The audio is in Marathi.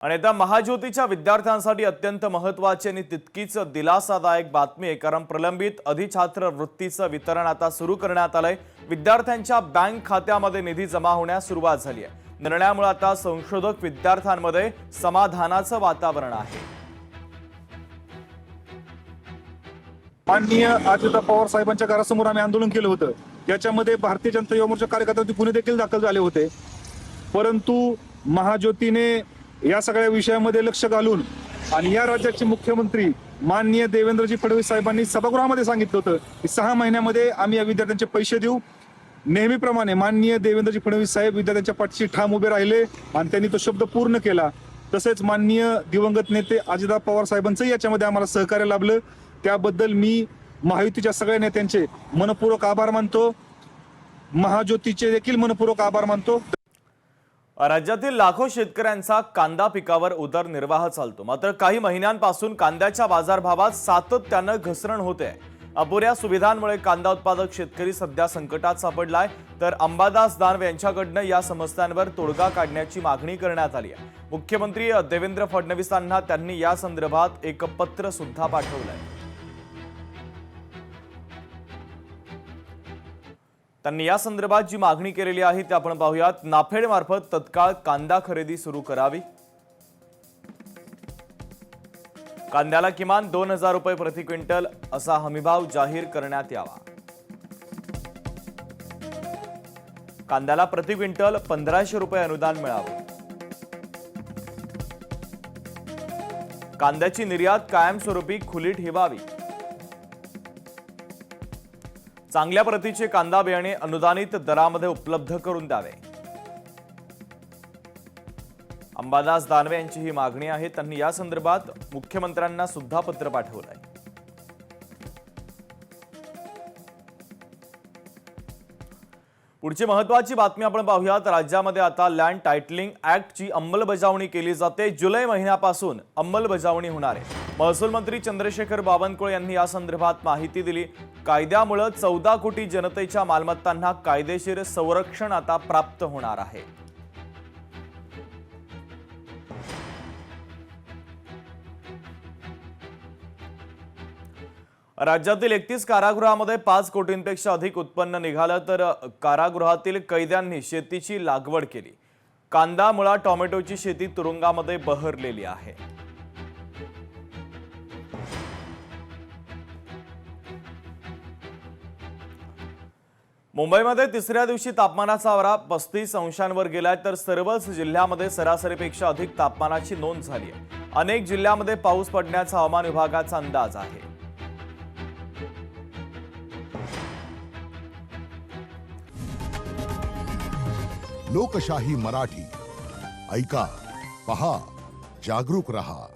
आणि आता महाज्योतीच्या विद्यार्थ्यांसाठी अत्यंत महत्त्वाची आणि तितकीच दिलासादायक बातमी आहे, कारण प्रलंबित अधिछात्र वृत्तीचं वितरण आता सुरू करण्यात आलंय। विद्यार्थ्यांच्या बँक खात्यामध्ये निधी जमा होण्यास सुरुवात झाली आहे। निर्णयामुळे आता संशोधक विद्यार्थ्यांमध्ये समाधानाचं वातावरण आहे। माननीय अजितदादा पवार साहेबांच्या घरासमोर आम्ही आंदोलन केलं होतं। त्याच्यामध्ये भारतीय जनता युवा मोर्चा कार्यकर्ते पुणे देखील दाखल झाले होते, परंतु महाज्योतीने या सगळ्या विषयामध्ये लक्ष घालून आणि या राज्याचे मुख्यमंत्री माननीय देवेंद्रजी फडणवीस साहेबांनी सभागृहामध्ये सांगितलं होतं की 6 महिन्यामध्ये आम्ही या विद्यार्थ्यांचे पैसे देऊ। नेहमीप्रमाणे माननीय देवेंद्रजी फडणवीस साहेब विद्यार्थ्यांच्या पाठीशी ठाम उभे राहिले आणि त्यांनी तो शब्द पूर्ण केला। तसेच माननीय दिवंगत नेते अजितदादा पवार साहेबांचंही याच्यामध्ये आम्हाला सहकार्य लाभलं, त्याबद्दल मी महायुतीच्या सगळ्या नेत्यांचे मनपूर्वक आभार मानतो। महाज्योतीचे देखील मनपूर्वक आभार मानतो। राज्यातील लाखो शेतकऱ्यांचा कांदा पिकावर उदरनिर्वाह चालतो, मात्र काही महिन्यांपासून कांद्याच्या बाजारभावात सातत्यानं घसरण होते। अपुऱ्या सुविधांमुळे कांदा उत्पादक शेतकरी सध्या संकटात सापडलाय, तर अंबादास दानवे यांच्याकडनं या समस्यांवर तोडगा काढण्याची मागणी करण्यात आली आहे। मुख्यमंत्री देवेंद्र फडणवीसांना त्यांनी या संदर्भात एक पत्र सुद्धा पाठवलंय। त्यांनी या संदर्भात जी मागणी केलेली आहे ते आपण पाहूयात। नाफेड मार्फत तत्काळ कांदा खरेदी सुरू करावी, कांद्याला किमान 2000 रुपये प्रति क्विंटल असा हमीभाव जाहीर करण्यात यावा, कांद्याला प्रति क्विंटल 1500 रुपये अनुदान मिळावे, कांद्याची निर्यात कायमस्वरूपी खुली ठेवावी, चांगल्या प्रतीचे कांदा बियाणे अनुदानित दरामध्ये उपलब्ध करून द्यावे। अंबादास दानवे यांची ही मागणी आहे। त्यांनी या संदर्भात मुख्यमंत्र्यांना सुद्धा पत्र पाठवलंय। पुढची महत्त्वाची बातमी आपण पाहूयात। राज्यामध्ये आता लँड टायटलिंग ऍक्टची अंमलबजावणी केली जाते। जुलै महिन्यापासून अंमलबजावणी होणार आहे। महसूल मंत्री चंद्रशेखर बावनकुळे यांनी या संदर्भात माहिती दिली। कायद्यामुळे 14 कोटी जनतेच्या मालमत्तांना कायदेशीर संरक्षण आता प्राप्त होणार आहे। राज्यातील 31 कारागृहामध्ये 5 कोटींपेक्षा अधिक उत्पन्न निघालं, तर कारागृहातील कैद्यांनी शेतीची लागवड केली। कांदा, मुळा, टोमॅटोची शेती तुरुंगामध्ये बहरलेली आहे। मुंबईमध्ये तिसऱ्या दिवशी तापमानाचा आरा 35 अंशांवर गेलाय, तर सर्वच जिल्ह्यामध्ये सरासरीपेक्षा अधिक तापमानाची नोंद झाली आहे। अनेक जिल्ह्यामध्ये पाऊस पडण्याचा हवामान विभागाचा अंदाज आहे। लोकशाही मराठी ऐका, पहा, जागरूक रहा।